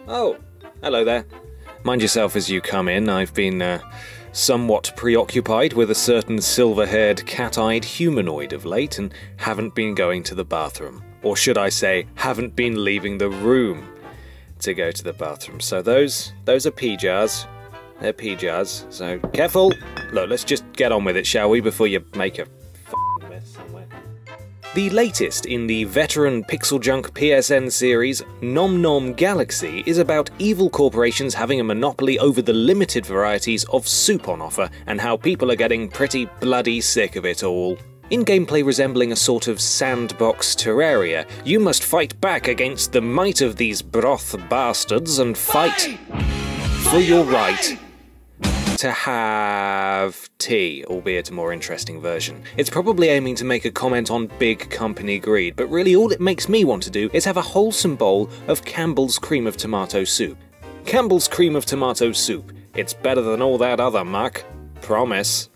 Oh, hello there. Mind yourself as you come in. I've been somewhat preoccupied with a certain silver-haired, cat-eyed humanoid of late and haven't been going to the bathroom. Or should I say, haven't been leaving the room to go to the bathroom. So those are pee jars. They're pee jars, so careful! Look, let's just get on with it, shall we, before you make a f***ing mess somewhere. The latest in the veteran Pixel Junk PSN series, Nom Nom Galaxy, is about evil corporations having a monopoly over the limited varieties of soup on offer, and how people are getting pretty bloody sick of it all. In gameplay resembling a sort of sandbox Terraria, you must fight back against the might of these broth bastards and fight for your right to have tea, albeit a more interesting version. It's probably aiming to make a comment on big company greed, but really all it makes me want to do is have a wholesome bowl of Campbell's cream of tomato soup. Campbell's cream of tomato soup. It's better than all that other muck. Promise.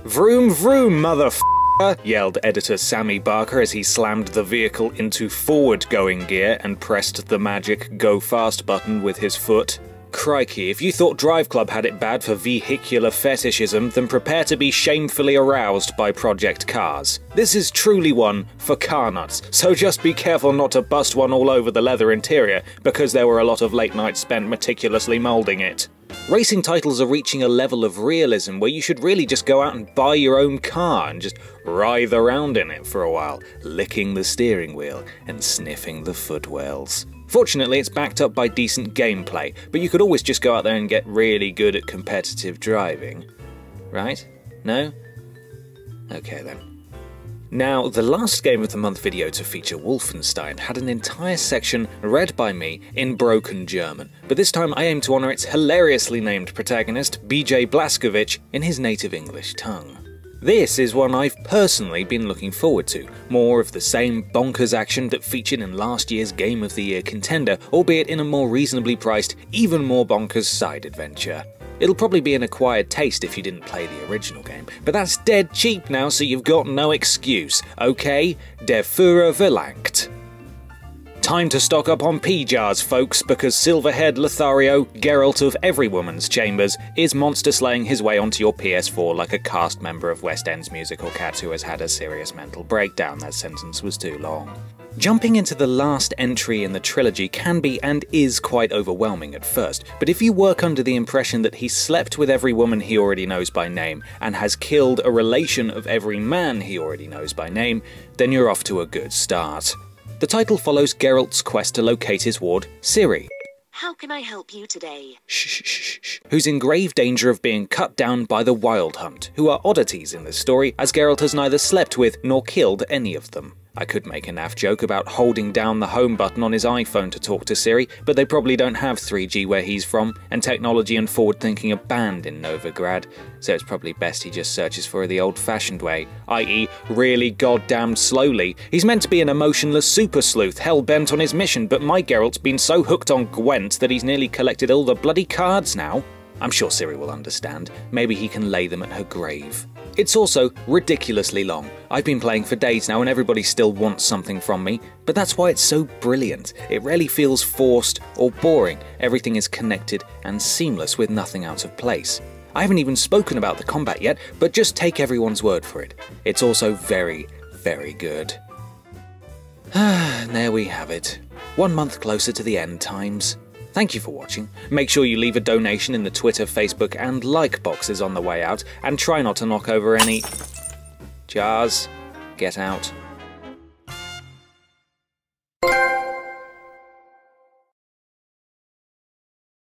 Vroom vroom, motherfucker! Yelled editor Sammy Barker as he slammed the vehicle into forward-going gear and pressed the magic Go Fast button with his foot. Crikey, if you thought Drive Club had it bad for vehicular fetishism, then prepare to be shamefully aroused by Projekt cars. This is truly one for car nuts, so just be careful not to bust one all over the leather interior, because there were a lot of late nights spent meticulously moulding it. Racing titles are reaching a level of realism where you should really just go out and buy your own car and just writhe around in it for a while, licking the steering wheel and sniffing the footwells. Fortunately, it's backed up by decent gameplay, but you could always just go out there and get really good at competitive driving. Right? No? Okay then. Now, the last Game of the Month video to feature Wolfenstein had an entire section read by me in broken German, but this time I aim to honour its hilariously named protagonist, BJ Blazkowicz, in his native English tongue. This is one I've personally been looking forward to, more of the same bonkers action that featured in last year's Game of the Year contender, albeit in a more reasonably priced, even more bonkers side adventure. It'll probably be an acquired taste if you didn't play the original game, but that's dead cheap now, so you've got no excuse, okay? Der Führer verlangt. Time to stock up on pee jars, folks, because silver-haired Lothario, Geralt of every woman's chambers, is monster-slaying his way onto your PS4 like a cast member of West End's musical Cats who has had a serious mental breakdown. That sentence was too long. Jumping into the last entry in the trilogy can be and is quite overwhelming at first, but if you work under the impression that he slept with every woman he already knows by name and has killed a relation of every man he already knows by name, then you're off to a good start. The title follows Geralt's quest to locate his ward, Ciri. How can I help you today? Shh. Who's in grave danger of being cut down by the Wild Hunt, who are oddities in this story, as Geralt has neither slept with nor killed any of them. I could make a naff joke about holding down the home button on his iPhone to talk to Ciri, but they probably don't have 3G where he's from, and technology and forward-thinking are banned in Novigrad, so it's probably best he just searches for her the old-fashioned way, i.e. really goddamn slowly. He's meant to be an emotionless super sleuth, hell-bent on his mission, but my Geralt's been so hooked on Gwent that he's nearly collected all the bloody cards now. I'm sure Ciri will understand. Maybe he can lay them at her grave. It's also ridiculously long. I've been playing for days now and everybody still wants something from me, but that's why it's so brilliant. It rarely feels forced or boring. Everything is connected and seamless with nothing out of place. I haven't even spoken about the combat yet, but just take everyone's word for it. It's also very, very good. There we have it. 1 month closer to the end times. Thank you for watching. Make sure you leave a donation in the Twitter, Facebook and like boxes on the way out, and try not to knock over any jars. Get out.